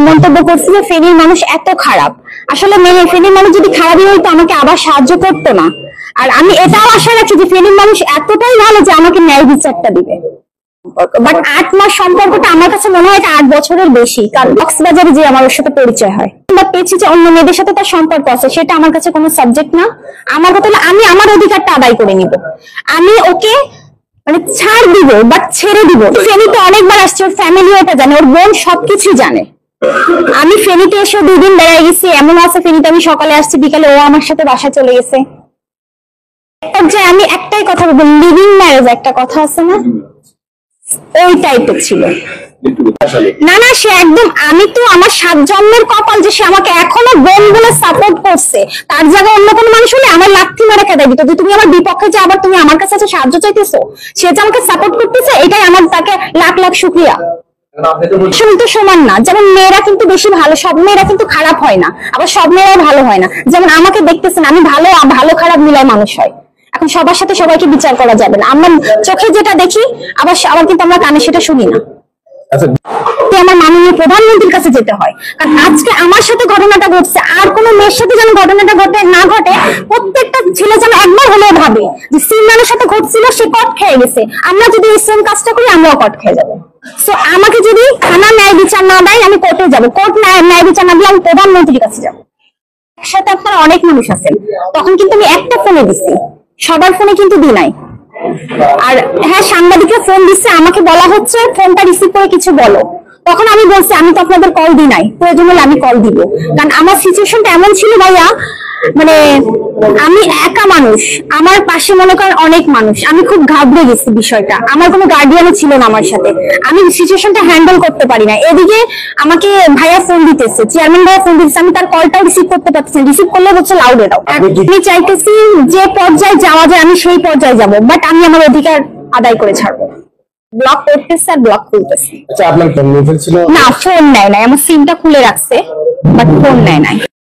মন্তব্য করছি যে ফেনীর মানুষ এত খারাপ। আসলে ফেনীর মানুষ যদি খারাপই হইতো আমাকে আবার সাহায্য করতো না। আর আমি এটাও আশা রাখি যে ফেনীর মানুষ এতটাই ভালো যে আমাকে ন্যায় বিচারটা দিবে। বাট 8 মাস সম্পর্কটা আমার কাছে মনে হয় 8 বছরের বেশি, কারণ কক্সবাজারে যে আমার ওর সাথে পরিচয় হয় বা পেয়েছি যে অন্য মেয়েদের সাথে তার সম্পর্ক আছে, সেটা আমার কাছে কোনো সাবজেক্ট না। আমার কথা হলো আমি আমার অধিকারটা আদায় করে নিব। আমি ওকে মানে ছাড় দিব, বাট ছেড়ে দিব। ফেনীতে অনেকবার আসছে, ওর ফ্যামিলি ওটা জানে, ওর বোন সবকিছু জানে। আমি ফেনীতে এসে 2 দিন বেড়াই গেছি, এমন আছে ফেনীতে আমি সকালে আসছি, বিকালে ও আমার সাথে বাসা চলে গেছে। আমি একটাই কথা বলবো, লিভিং ম্যারেজ একটা কথা আছে না, ওই টাইপের ছিল। না না, সে একদম, আমি তো আমার 7 জন্মের কপাল যে সে আমাকে এখনো বোন বলে সাপোর্ট করছে। তার জায়গায় অন্য কোনো মানুষ হলে আমার লাথি মেরে খেদাই দিত যে তুমি আমার বিপক্ষে যে আবার তুমি আমার কাছে সাহায্য চাইতেছো। সে যে আমাকে সাপোর্ট করতেছে, এটাই আমার তাকে লাখ লাখ শুকরিয়া। আসলে তো সমান না, যেমন মেয়েরা কিন্তু বেশি ভালো, সব মেয়েরা কিন্তু খারাপ হয় না, আবার সব মেয়েরাও ভালো হয় না। যেমন আমাকে দেখতেছেন, আমি ভালো খারাপ মিলাই মানুষ হয়। এখন সবার সাথে সবাইকে বিচার করা যাবে না। আমরা চোখে যেটা দেখি আবার কিন্তু আমরা কানে সেটা শুনি না। আমার মাননীয় প্রধানমন্ত্রীর কাছে যেতে হয়, কারণ আজকে আমার সাথে ঘটনাটা ঘটছে, আর কোনো মেয়ের সাথে যেন ঘটনাটা না ঘটে। প্রত্যেকটা ছেলে যেন একবার হলেও ভাবে যে সিমরানের সাথে ঘটছিল, সে কট খেয়ে গেছে, আমরা যদি এই সেম কাজটা করি আমরাও কট খেয়ে যাবো। সো আমাকে যদি থানা ন্যায় বিচার না দেয় আমি কোর্টে যাবো, কোর্ট ন্যায় বিচার না দিলে আমি প্রধানমন্ত্রীর কাছে যাবো। একসাথে আপনারা অনেক মানুষ আছেন, তখন কিন্তু আমি একটা ফোনে দিছি, সবার ফোনে কিন্তু দিই নাই। আর হ্যাঁ, সাংবাদিকরা ফোন দিচ্ছে, আমাকে বলা হচ্ছে ফোনটা রিসিভ করে কিছু বলো। তখন আমি বলছি আমি তো আপনাদের কল দিই নাই, প্রয়োজন হলে আমি কল দিব। কারণ আমার সিচুয়েশনটা এমন ছিল ভাইয়া, মানে আমি একা মানুষ, আমার পাশে মনে করেন অনেক মানুষ, আমি খুব ঘাবড়ে গেছি বিষয়টা। আমার কোনো গার্ডিয়ানও ছিল না আমার সাথে, আমি সিচুয়েশনটা হ্যান্ডেল করতে পারি না। এদিকে আমাকে ভাইয়া ফোন দিতেছে, চেয়ারম্যান ভাইয়া ফোন দিতেছে, আমি তার কলটাও রিসিভ করতে পারতেছি, রিসিভ করলে হচ্ছে লাউডে দাও। আমি চাইতেছি যে পর্যায়ে যাওয়া যায় আমি সেই পর্যায়ে যাবো, বাট আমি আমার অধিকার আদায় করে ছাড়বো। ব্লক করতেছে আর ব্লক খুলতেছে। আচ্ছা, আপনার ফোন নিয়ে ফেলছিল? না, ফোন নেয় নাই, আমার সিমটা খুলে রাখছে, বাট ফোন নেয় নাই।